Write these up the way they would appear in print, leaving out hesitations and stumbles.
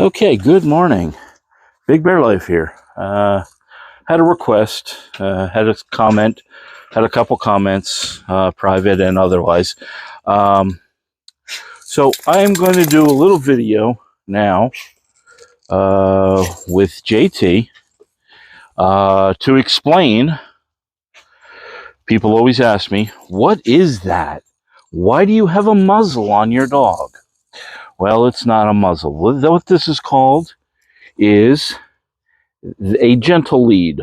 Okay, good morning. Big Bear Life here. Had a request, had a comment, had a couple comments, private and otherwise. So I am going to do a little video now with JT to explain. People always ask me, what is that? Why do you have a muzzle on your dog? Well, it's not a muzzle. What this is called is a gentle lead.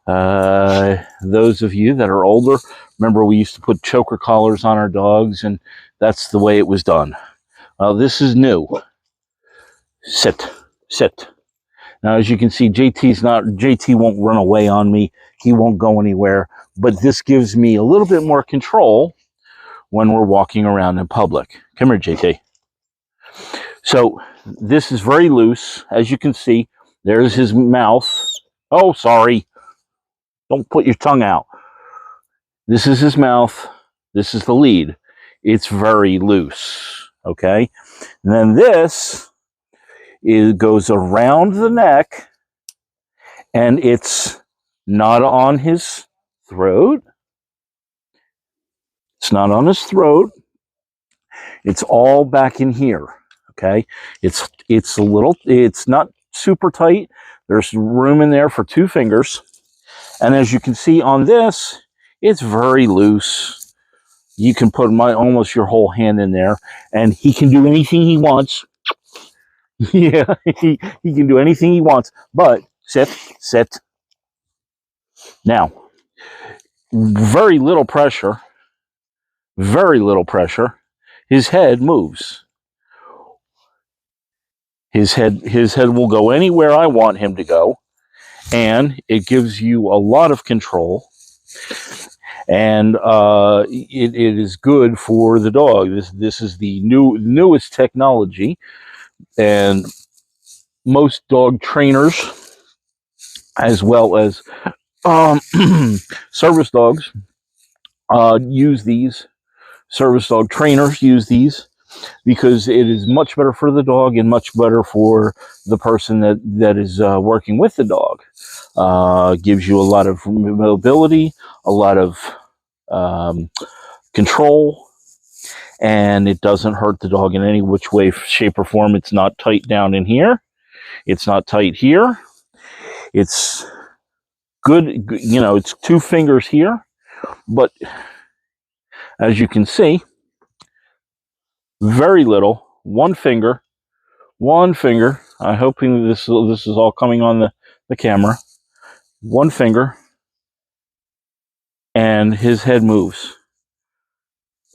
Those of you that are older, remember we used to put choker collars on our dogs, and that's the way it was done. Well, this is new. Sit, sit. Now, as you can see, JT won't run away on me. He won't go anywhere, but this gives me a little bit more control when we're walking around in public. Come here, JT. So this is very loose. As you can see, there's his mouth. Oh, sorry. Don't put your tongue out. This is his mouth. This is the lead. It's very loose. Okay. And then this goes around the neck, and it's not on his throat. It's not on his throat. It's all back in here. Okay. It's not super tight. There's room in there for 2 fingers. And as you can see on this, it's very loose. You can put almost your whole hand in there, and he can do anything he wants. Yeah, he can do anything he wants, but sit. Now, very little pressure. His head moves. His head will go anywhere I want him to go, and it gives you a lot of control. And it is good for the dog. This is the newest technology, and most dog trainers, as well as service dogs, use these. Service dog trainers use these because it is much better for the dog and much better for the person that is working with the dog. Gives you a lot of mobility, a lot of control, and it doesn't hurt the dog in any which way, shape, or form. It's not tight down in here. It's not tight here. It's good, it's 2 fingers here, but as you can see, very little, 1 finger. I'm hoping this is all coming on the camera. 1 finger, and his head moves.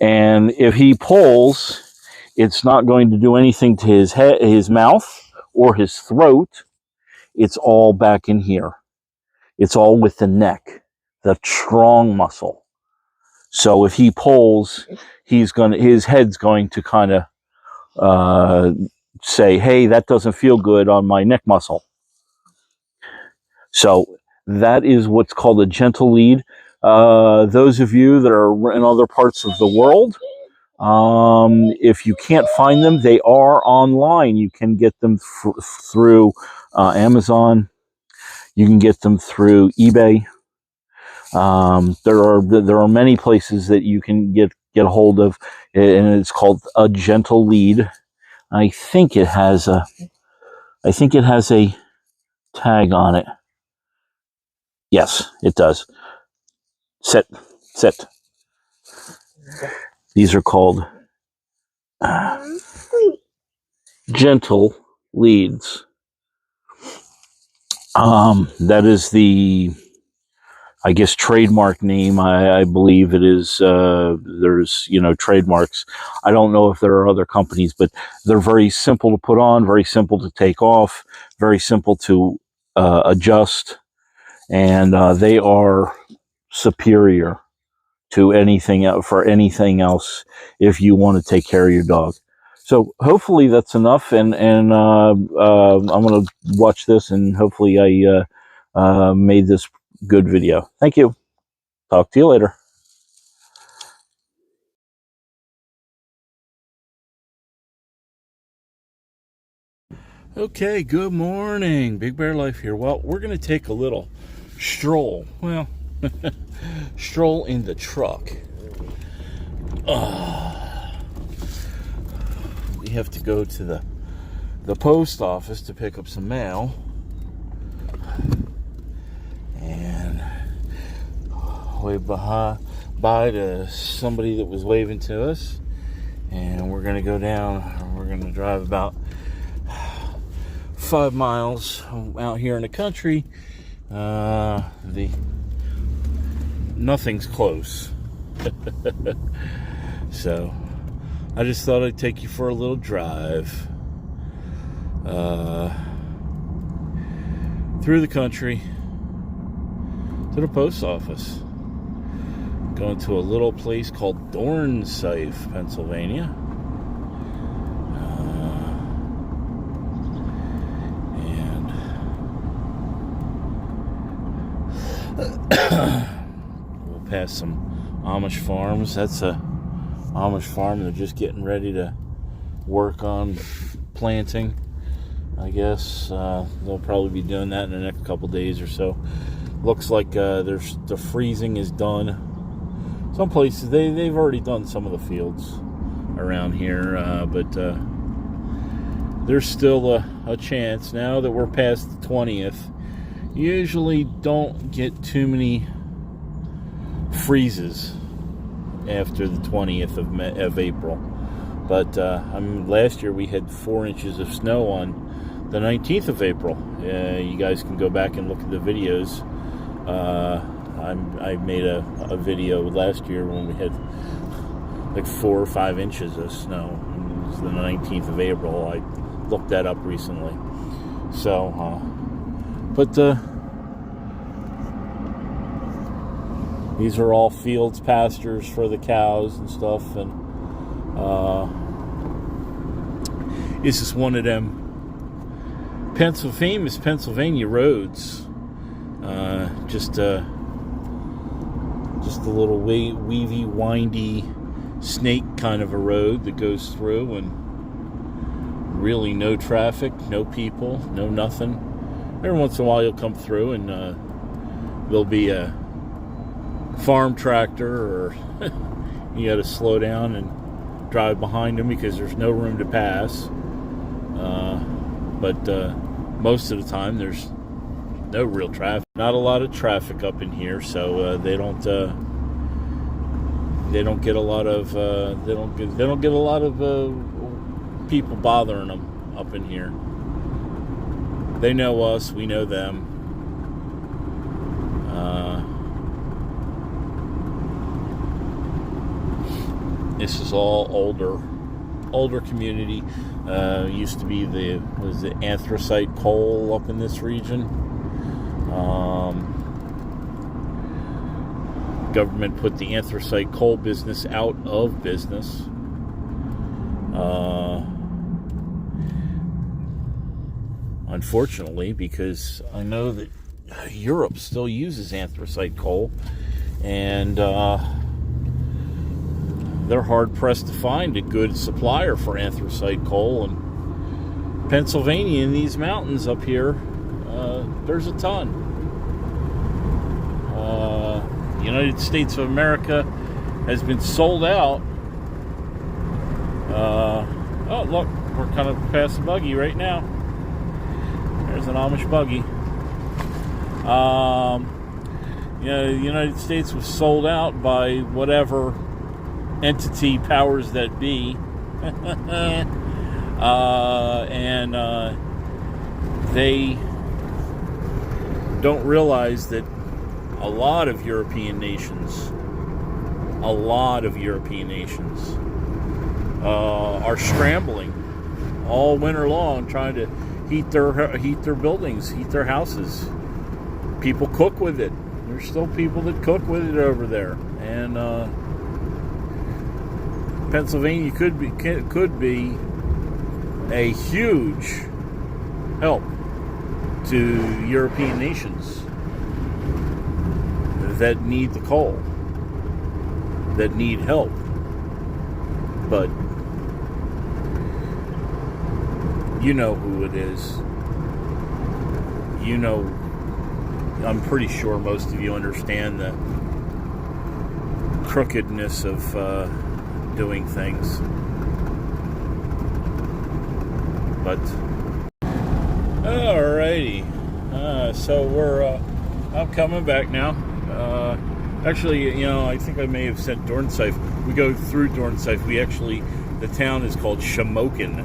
And if he pulls, it's not going to do anything to his head, his mouth, or his throat. It's all back in here. It's all with the neck, the strong muscle. So if he pulls, his head's going to kind of say, hey, that doesn't feel good on my neck muscle. So that is what's called a gentle lead. Those of you that are in other parts of the world, if you can't find them, they are online. You can get them through Amazon. You can get them through eBay. There are many places that you can get a hold of, and it's called a gentle lead. I think it has a tag on it. Yes, it does. Sit. These are called gentle leads. That is the, I guess, trademark name. I believe it is. There's, trademarks. I don't know if there are other companies, but they're very simple to put on, very simple to take off, very simple to adjust, and they are superior to anything else if you want to take care of your dog. So hopefully that's enough, and I'm going to watch this, and hopefully I made this good video. Thank you. Talk to you later. Okay, good morning. Big Bear Life here. Well, we're going to take a little stroll. Well, stroll in the truck. We have to go to the post office to pick up some mail. And wave by to somebody that was waving to us. And we're going to go down. We're going to drive about 5 miles out here in the country. Nothing's close. So I just thought I'd take you for a little drive through the country to the post office. Going to a little place called Dornsife, Pennsylvania. We'll pass some Amish farms. That's a Amish farm. They're just getting ready to work on planting. I guess they'll probably be doing that in the next couple days or so. Looks like the freezing is done. Some places they've already done some of the fields around here, but there's still a chance now that we're past the 20th. Usually don't get too many freezes after the 20th of April. But last year we had 4 inches of snow on the 19th of April. You guys can go back and look at the videos. I made a video last year when we had like 4 or 5 inches of snow. It was the 19th of April. I looked that up recently. So, but these are all fields, pastures for the cows and stuff, and this is one of them famous Pennsylvania roads. Just a little weavy, windy snake kind of a road that goes through, and really no traffic, no people, no nothing. Every once in a while you'll come through and there'll be a farm tractor, or you got to slow down and drive behind them because there's no room to pass. But most of the time there's no real traffic. Not a lot of traffic up in here, so they don't get a lot of they don't get a lot of people bothering them up in here. They know us, we know them. This is all older community. Used to be the anthracite coal up in this region. Government put the anthracite coal business out of business. Unfortunately, because I know that Europe still uses anthracite coal, and they're hard-pressed to find a good supplier for anthracite coal. And Pennsylvania, in these mountains up here, there's a ton. United States of America has been sold out. Oh, look, we're kind of past the buggy right now. There's an Amish buggy. The United States was sold out by whatever entity, powers that be. And they don't realize that a lot of European nations are scrambling all winter long trying to heat their buildings, heat their houses. People cook with it. There's still people that cook with it over there, and Pennsylvania could be a huge help to European nations that need the coal, that need help. You know who it is. You know, I'm pretty sure most of you understand the crookedness of doing things. But, alrighty. So I'm coming back now. Actually, you know, I think I may have said Dornsife. We go through Dornsife. The town is called Shamokin,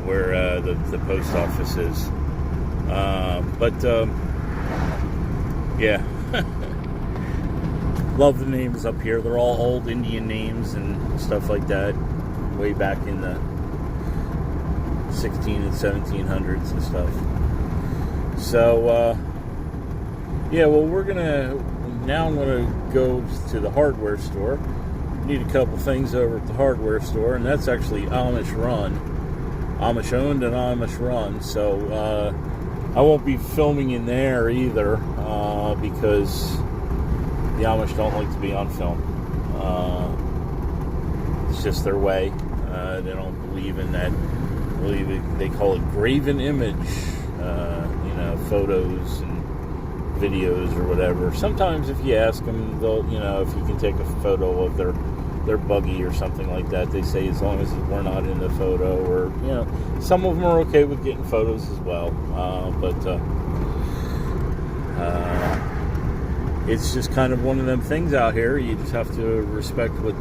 where the post office is. Yeah. Love the names up here. They're all old Indian names and stuff like that, way back in the 16 and 1700s and stuff. So, yeah, well, I'm gonna go to the hardware store. Need a couple things over at the hardware store, and that's actually Amish run. Amish owned and Amish run, so I won't be filming in there either, because the Amish don't like to be on film. It's just their way. They don't believe in that. They call it graven image, photos and videos or whatever. Sometimes if you ask them, they'll, if you can take a photo of their buggy or something like that, they say as long as we're not in the photo, or some of them are okay with getting photos as well, but it's just kind of one of them things out here. You just have to respect what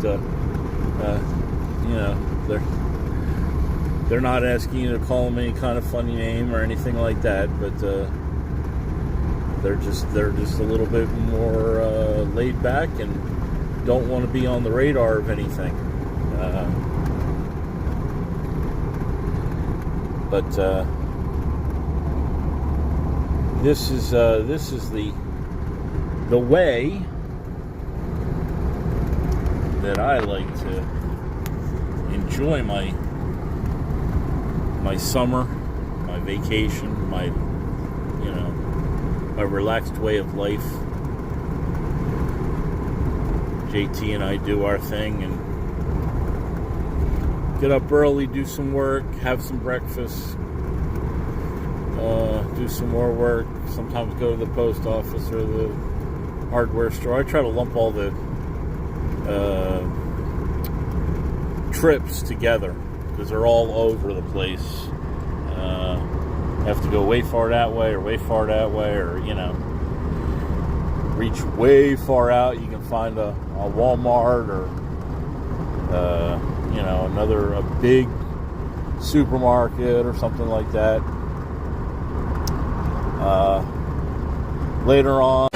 they're not asking you to call them any kind of funny name or anything like that, but they're just a little bit more laid back and don't want to be on the radar of anything. This is the way that I like to enjoy my summer, my vacation, my relaxed way of life. JT and I do our thing and get up early, do some work, have some breakfast, do some more work, sometimes go to the post office or the hardware store. I try to lump all the trips together because they're all over the place. Have to go way far that way or way far that way, or reach way far out. You can find a Walmart or a big supermarket or something like that. Later on